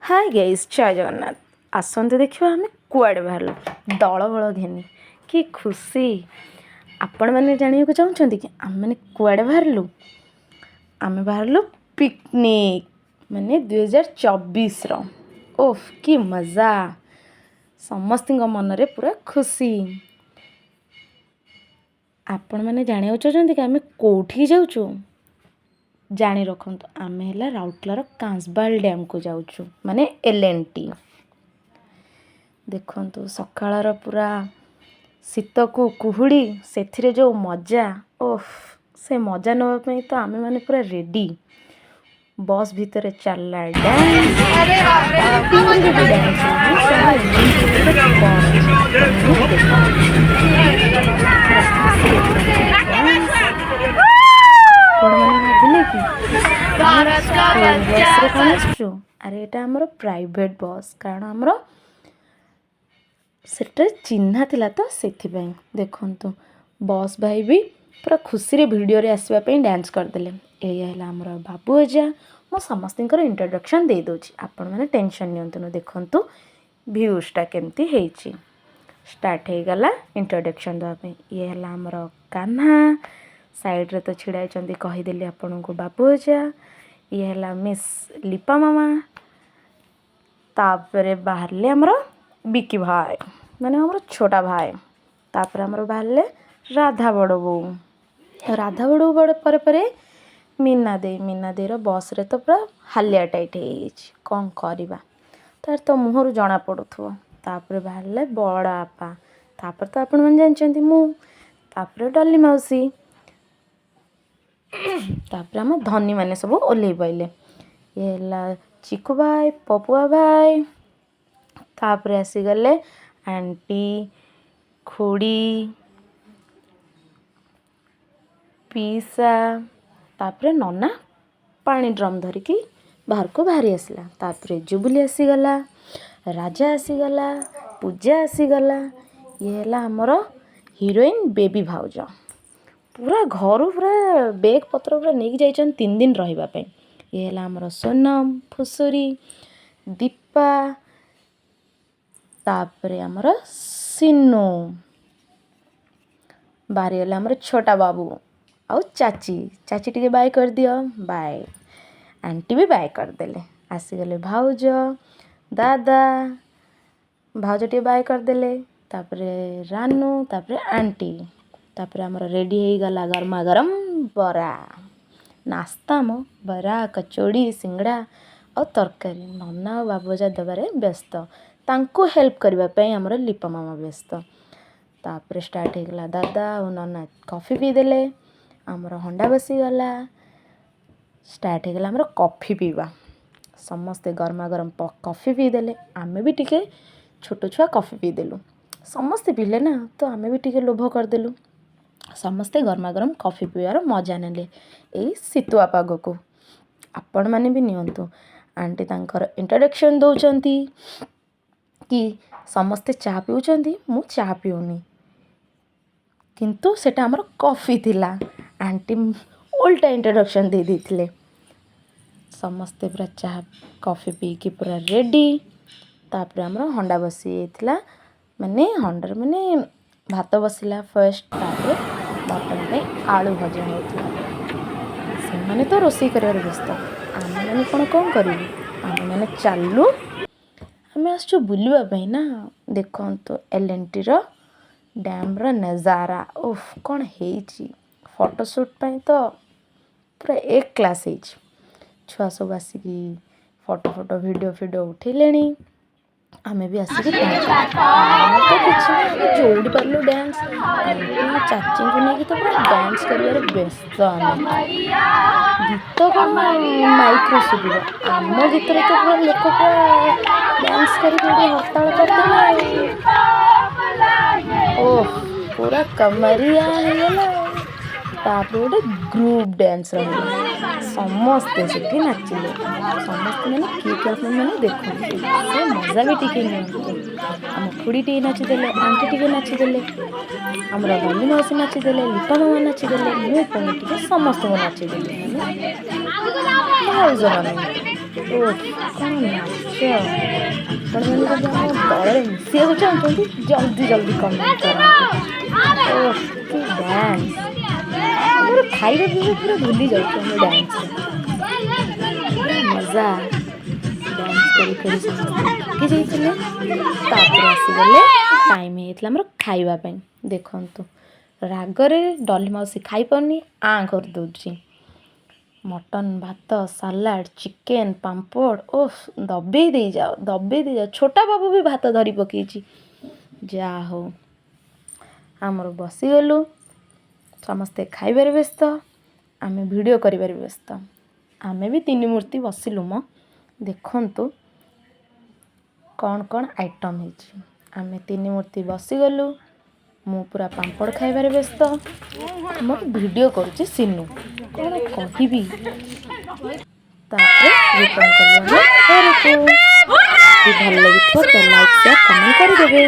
Hi guys जय जगन्नाथ आसंते देखिबा आमे कुआडे बाहरलु दल बळ घेनी कि खुशी आपण माने जानिବାକୁ चाहुछंती कि आम माने कुआडे बाहरलु आमे बाहरलु पिकनिक माने 2024 रो ओफ कि मजा समस्तिंग मनरे पूरा खुशी आपण माने जानिବାକୁ चाहुछंती कि आमे कोठी जाउछु जानी रखंतु आमे ହେଲା ରାଉରକେଲାର କାଁସବାଲ ଡ୍ୟାମ୍ को जाउछु माने एलएनटी देखंतु सकाळର पूरा शीतକୁ कुहुडी सेथिरे जो मजा ओफ से मजा नवा पई तो आमे माने पूरा रेडी बस भीतर चलला डांस अरे अरे एटा हमर प्राइवेट बस कारण हमर सेटा चिन्हा थिला तो सेथि पई देखंतु बस भाई भी पूरा खुशी रे वीडियो रे आसीबा पई डांस कर देले एया हला हमर बाबू अजा मो समस्तिंकर इंट्रोडक्शन दे दोची आपण माने टेंशन नियंतु देखंतु व्यूज टा केमती हेची स्टार्ट हे गला इंट्रोडक्शन दवा पई ये हला हमर कान्हा साइड रे तो छिड़ाई चंदी कहि देली आपन को बाबू अजा ये हला मिस लिपा मामा तापरे बाहरले हमर बिकी भाई माने हमर छोटा भाई तापरे हमर बाहरले राधा बड़ो बड़ परे मीना दे रो बस रे तो पूरा हालिया टाइट हेछि कोन करबा तार तो मुहरु जणा पडुथो तापरे बाहरले बड़ा आपा तापर तो आपण मन जानचंती मु तापरे डल्ली मौसी तापर हम धनी माने सब ओल्हे पइले ये हला चिकू भाई पपुआ भाई तापर आसी गले आंटी खोड़ी पीसा तापर नन्ना पानी ड्रम धरिकी बाहर को बाहरी आसला तापर जुबली आसी गला राजा आसी गला पूजा आसी गला ये हला हमर हीरोइन बेबी भाउज पूरा घर पूरा बैग पत्र पूरा नहीं जाइछन 3 दिन रहिबा पे ये हला हमर सोनम फुसुरी दीपा तापरे हमर सिन्नू बारी हला हमर छोटा बाबू आउ चाची टिके बाय कर दियो बाय आंटी भी बाय कर देले आसी गले भाउज दादा भाउज टिके बाय कर देले तापरे रानू तापरे आंटी तापर हमर रेडी हे गला गरमा गरम बरा नाश्ता मो बरा कचौड़ी सिंगड़ा और तरकारी नन्ना और बाबूजा दबारे व्यस्त तांको हेल्प करबा पई हमर लिपा मामा व्यस्त तापर स्टार्ट हे गला दादा और नन्ना कॉफी पी देले हमर हंडा बसी गला स्टार्ट हे गला हमर कॉफी पीवा समस्ते गरमा गरम कॉफी पी देले आमे भी टिके छोटो छुआ कॉफी पी देलु समस्ते पीले ना तो आमे भी टिके लोभ कर देलु समस्ते गरमा गरम कॉफी पीवार मजा नेले एई शीतुआ पाग को आपण माने भी नियंतु आंटी तांकर इंट्रोडक्शन दउचंती कि समस्ते चाह पिउचंती मु चाह पिउनी किंतु सेटा हमर कॉफी थिला आंटी उल्टा इंट्रोडक्शन दे दिथिले समस्ते पूरा चाह कॉफी पी के पूरा रेडी तापर हमर हंडा बसी थिला माने हंडर माने भात बसिला फर्स्ट तापर मटन पे आलू भजा होता से माने तो रोषे कर व्यस्त आम मैंने कौन करूँ आम मैंने चलू आम आसु बुलवाई ना देखो तो एलएनटी रो डैम रो नजारा ओफ कौन है फोटोशूट पे तो पूरा एक क्लास है छुआ सब आसिक फोटो वीडियो उठेले आमे भी आसिक तो किसी जोड़ी पार्लु डांस चाची को नहीं तो पूरा डांस कर व्यस्त गीत कौन माइक रे सुबिबा आम गीत रे तो पूरा लोक पूरा डांस करके हड़ताल करते ओह पूरा कमरिया है तापर गोटे ग्रुप डांस समस्ते से नाचिले समस्ते मैंने किए मैंने देखते से मजा भी टिके आम खुड़ी टी नाचिदेले आंटी टी नाचिदेले आमर बंदी मौसी नाचिदेले लिपा मामा नाचिदेले मुझे समस्त नाचिदेली भाउज मैंने କ'ଣ ନାଚ! ଆପଣମାନେ ଯଦି ଆମ ଦଳରେ ମିଶିବାକୁ ଚାହୁଁଛନ୍ତି ଜଲ୍ଦି ଜଲ୍ଦି କମେଣ୍ଟ କରନ୍ତୁ। କି ଡ୍ୟାନ୍ସ! ଆମର ଖାଇବା ପିଇବା ପୁରା ଭୁଲି ଯାଉଛୁ ଆମେ ଡ୍ୟାନ୍ସରେ। ମଜା! ଡ୍ୟାନ୍ସ କରି କରି ସମସ୍ତେ ଥକି ଯାଇଥିଲେ। ତାପରେ ଆସିଗଲେ ଟାଇମ୍ ହେଇଯାଇଥିଲା ଆମର ଖାଇବା ପାଇଁ। ଦେଖନ୍ତୁ ରାଗରେ ଡଲି ମାଉସୀ ଖାଇପାରୁନି, ଆଁ କରିଦେଉଛି। ମଟନ୍, ଭାତ, ସାଲାଡ଼, ଚିକେନ୍, ପାମ୍ପଡ଼, ଦବେଇ ଦେଇଯାଅ, ଦବେଇ ଦେଇଯାଅ। ଛୋଟା ବାବୁ ବି ଭାତ ଧରି ପକେଇଛି। ଯାହା ହଉ ଆମର ବସିଗଲୁ, ସମସ୍ତେ ଖାଇବାରେ ବ୍ୟସ୍ତ, ଆମେ ଭିଡ଼ିଓ କରିବାରେ ବ୍ୟସ୍ତ। ଆମେ ବି ତିନି ମୂର୍ତ୍ତି ବସିଲୁ ମ। ଦେଖନ୍ତୁ କ'ଣ କ'ଣ ଆଇଟମ୍ ହେଇଛି। ଆମେ ତିନି ମୂର୍ତ୍ତି ବସିଗଲୁ। ମୁଁ ପୁରା ପାମ୍ପଡ଼ ଖାଇବାରେ ବ୍ୟସ୍ତ। ଆମର ଭିଡ଼ିଓ କରୁଛି ସିନୁ, କ'ଣ କହିବି। ତାପରେ ରିଟର୍ନ କଲୁ ଆମେ ଘରକୁ। ଯଦି ଭଲ ଲାଗିଥିବ ତ ଲାଇକ୍ ସେୟାର କମେଣ୍ଟ କରିଦେବେ।